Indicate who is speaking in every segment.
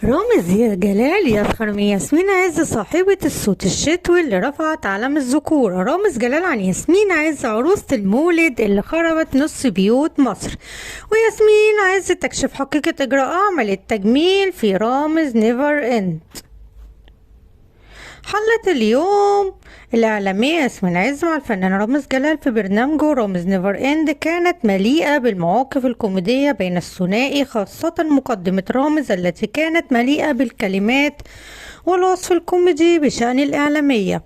Speaker 1: رامز يا جلال يفخر من ياسمين عز صاحبة الصوت الشتوي اللي رفعت علم الذكورة. رامز جلال عن ياسمين عز عروسة المولد اللي خربت نص بيوت مصر. وياسمين عز تكشف حقيقة إجراء عمل التجميل في رامز نيفر إند. حلت اليوم الإعلامية ياسمين عز مع الفنان رامز جلال في برنامجه رامز نيفر إند كانت مليئة بالمواقف الكوميدية بين الثنائي، خاصة مقدمة رامز التي كانت مليئة بالكلمات والوصف الكوميدي بشأن الإعلامية.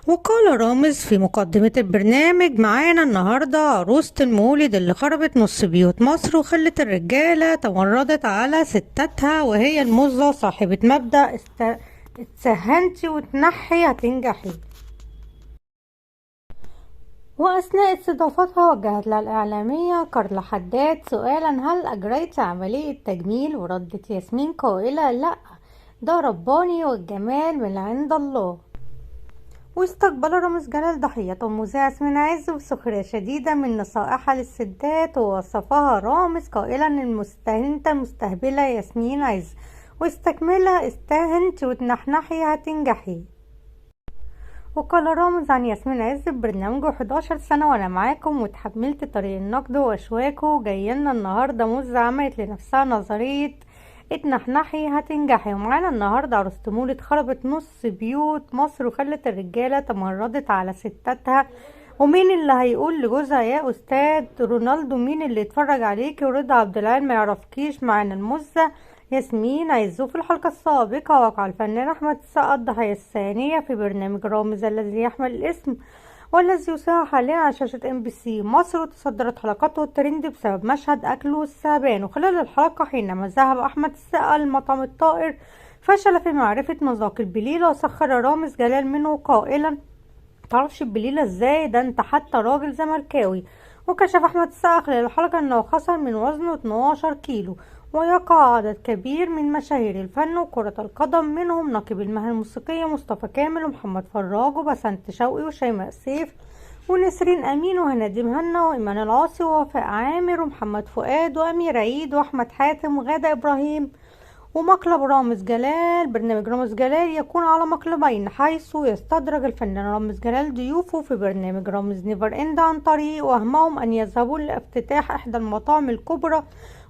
Speaker 1: وقال رامز في مقدمة البرنامج: معانا النهاردة عروسة المولد اللي خربت نص بيوت مصر وخلت الرجالة تمردت على ستاتها، وهي المزة صاحبة مبدأ اتسهنتي وتنحي هتنجحي. وأثناء استضافتها وجهت لها الإعلامية كارلا حداد سؤالا: هل أجريت عملية تجميل؟ وردت ياسمين قائلة: لأ، ده رباني والجمال من عند الله. واستقبل رامز جلال ضحيته المذيعة ياسمين عز بسخرية شديدة من نصائحها للستات، ووصفها رامز قائلا: انت مستهبلة ياسمين عز، واستكملها: استهنتي وتنحنحي هتنجحي. وقال رامز عن ياسمين عز ببرنامجه: 11 سنة وانا معاكم وتحملت طريق النقد واشواكه، جايلنا النهاردة مزة عملت لنفسها نظرية اتنحنحي هتنجحي. ومعانا النهاردة عروسة مولد خربت نص بيوت مصر وخلت الرجالة تمردت على ستاتها. ومين اللي هيقول لجوزها يا استاذ رونالدو مين اللي يتفرج عليكي؟ ورضا عبد العال ما يعرفكيش. معانا المزة ياسمين عز. في الحلقة السابقة وقع الفنان أحمد السقا الضحية الثانية في برنامج رامز الذي يحمل الاسم والذي يذاع حاليا على شاشة MBC مصر، وتصدرت حلقاته الترند بسبب مشهد أكله الثعبان. وخلال الحلقة حينما ذهب أحمد السقا لمطعم الطائر فشل في معرفة مذاق البليلة، وسخر رامز جلال منه قائلا: متعرفش البليلة ازاي؟ ده انت حتى راجل زملكاوي. وكشف أحمد السقا خلال الحلقة أنه خسر من وزنه 12 كيلو. ويقع عدد كبير من مشاهير الفن وكرة القدم، منهم نقيب المهنة الموسيقية مصطفى كامل ومحمد فراج وبسنت شوقي وشيماء سيف ونسرين أمين وهنادي مهنا وإيمان العاصي ووفاء عامر ومحمد فؤاد وأمير عيد وأحمد حاتم وغادة إبراهيم. ومقلب رامز جلال. برنامج رامز جلال يكون على مقلبين، حيث يستدرج الفنان رامز جلال ضيوفه في برنامج رامز نيفر إند عن طريق وهمهم أن يذهبوا لافتتاح إحدى المطاعم الكبرى،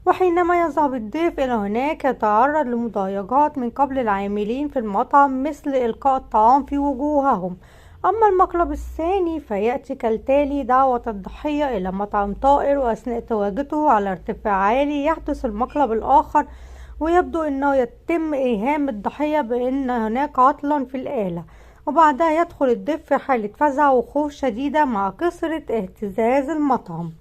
Speaker 1: وحينما يذهب الضيف إلى هناك يتعرض لمضايقات من قبل العاملين في المطعم، مثل إلقاء الطعام في وجوههم. أما المقلب الثاني فيأتي كالتالي: دعوة الضحية إلى مطعم طائر، وأثناء تواجده على ارتفاع عالي يحدث المقلب الآخر، ويبدو أنه يتم إيهام الضحية بأن هناك عطلا في الآلة، وبعدها يدخل الضيف في حالة فزع وخوف شديدة مع كثرة اهتزاز المطعم.